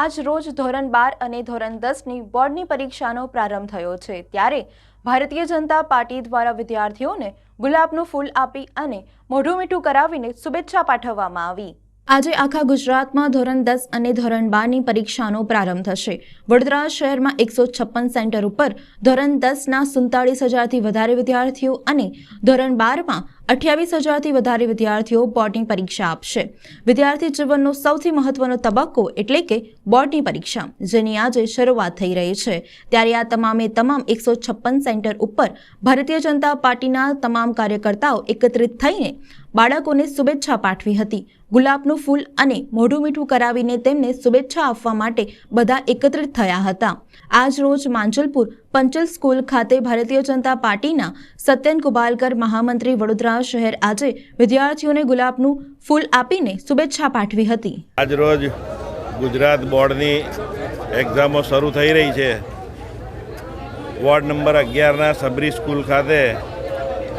આજ રોજ ધોરણ 12 અને ધોરણ 10ની બોર્ડની પરીક્ષાનો પ્રારંભ થયો છે ત્યારે ભારતીય જનતા પાર્ટી દ્વારા વિદ્યાર્થીઓને ગુલાબનું ફૂલ આપી અને મોઢું મીઠું કરાવીને શુભેચ્છા પાઠવવામાં આવી। આજે આખા ગુજરાતમાં ધોરણ 10 અને ધોરણ 12ની પરીક્ષાનો પ્રારંભ થશે। વડોદરા શહેરમાં 156 સેન્ટર ઉપર ધોરણ 10ના 47,000થી વધારે વિદ્યાર્થીઓ અને ધોરણ 12માં 28,000થી વધારે વિદ્યાર્થીઓ બોર્ડની પરીક્ષા આપશે। વિદ્યાર્થી જીવનનો સૌથી મહત્વનો તબક્કો એટલે કે બોર્ડની પરીક્ષા, જેની આજે શરૂઆત થઈ રહી છે ત્યારે આ તમામ 156 સેન્ટર ઉપર ભારતીય જનતા પાર્ટીના તમામ કાર્યકર્તાઓ એકત્રિત થઈને બાળકોને શુભેચ્છા પાઠવી હતી। ગુલાબનું ફૂલ અને મોઢું મીઠું કરાવીને તેમને શુભેચ્છા આપવા માટે બધા એકત્રિત થયા હતા। આજ રોજ માંજલપુર પંચલ સ્કૂલ ખાતે ભારતીય જનતા પાર્ટીના સત્યન કુબાલકર મહામંત્રી વડોદરા શહેર આજે વિદ્યાર્થીઓને ગુલાબનું ફૂલ આપીને શુભેચ્છા પાઠવી હતી। આજ રોજ ગુજરાત બોર્ડની એક્ઝામો શરૂ થઈ રહી છે। વોર્ડ નંબર 11ના સબરી સ્કૂલ ખાતે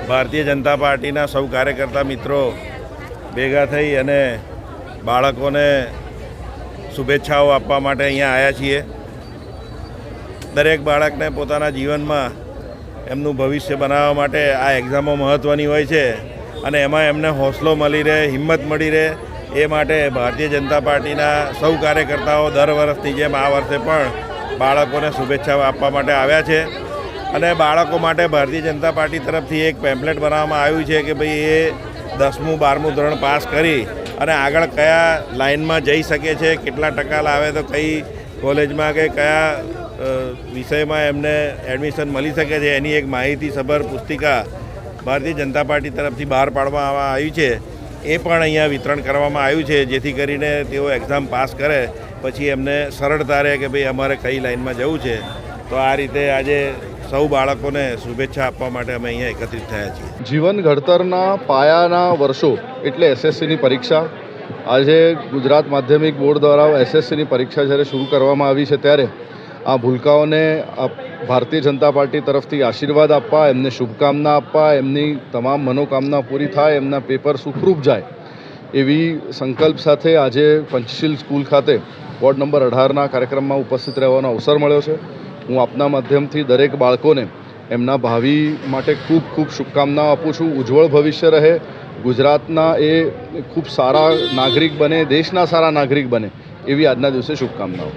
ભારતીય જનતા પાર્ટીના સૌ કાર્યકર્તા મિત્રો ભેગા થઈ અને બાળકોને શુભેચ્છાઓ આપવા માટે અહીંયા આવ્યા છીએ। દરેક બાળકને પોતાના જીવનમાં એમનું ભવિષ્ય બનાવવા માટે આ એક્ઝામો મહત્ત્વની હોય છે અને એમાં એમને હોંસલો મળી રહે, હિંમત મળી રહે એ માટે ભારતીય જનતા પાર્ટીના સૌ કાર્યકર્તાઓ દર વર્ષની જેમ આ વર્ષે પણ બાળકોને શુભેચ્છાઓ આપવા માટે આવ્યા છે। અને બાળકો માટે ભારતીય જનતા પાર્ટી તરફથી એક પેમ્પલેટ બનાવવામાં આવ્યું છે કે ભાઈ એ 10મું 12મું ધોરણ પાસ કરી અને આગળ કયા લાઇનમાં જઈ શકે છે, કેટલા ટકા લાવે તો કઈ કોલેજમાં કે કયા વિષયમાં એમને એડમિશન મળી શકે છે એની એક માહિતીસભર પુસ્તિકા ભારતીય જનતા પાર્ટી તરફથી બહાર પાડવામાં આવી છે। એ પણ અહીંયા વિતરણ કરવામાં આવ્યું છે જેથી કરીને તેઓ એક્ઝામ પાસ કરે પછી એમને સરળતા રહે કે ભાઈ અમારે કઈ લાઇનમાં જવું છે। તો આ રીતે આજે સૌ બાળકોને શુભેચ્છા આપવા માટે અમે અહીંયા એકત્રિત થયા છીએ। જીવન ઘડતરના પાયાના વર્ષો એટલે એસએસસીની પરીક્ષા। આજે ગુજરાત માધ્યમિક બોર્ડ દ્વારા એસએસસીની પરીક્ષા જ્યારે શરૂ કરવામાં આવી છે ત્યારે આ ભૂલકાઓને ભારતીય જનતા પાર્ટી તરફથી આશીર્વાદ આપવા, એમને શુભકામના આપવા, એમની તમામ મનોકામના પૂરી થાય, એમના પેપર સુખરૂપ જાય એવી સંકલ્પ સાથે આજે પંચશીલ સ્કૂલ ખાતે વોર્ડ નંબર 18ના કાર્યક્રમમાં ઉપસ્થિત રહેવાનો અવસર મળ્યો છે। હું આપના માધ્યમથી દરેક બાળકોને એમના ભાવિ માટે ખૂબ ખૂબ શુભકામનાઓ આપું છું। ઉજ્જવળ ભવિષ્ય રહે, ગુજરાતના એ ખૂબ સારા નાગરિક બને, દેશના સારા નાગરિક બને એવી આજના દિવસે શુભકામનાઓ।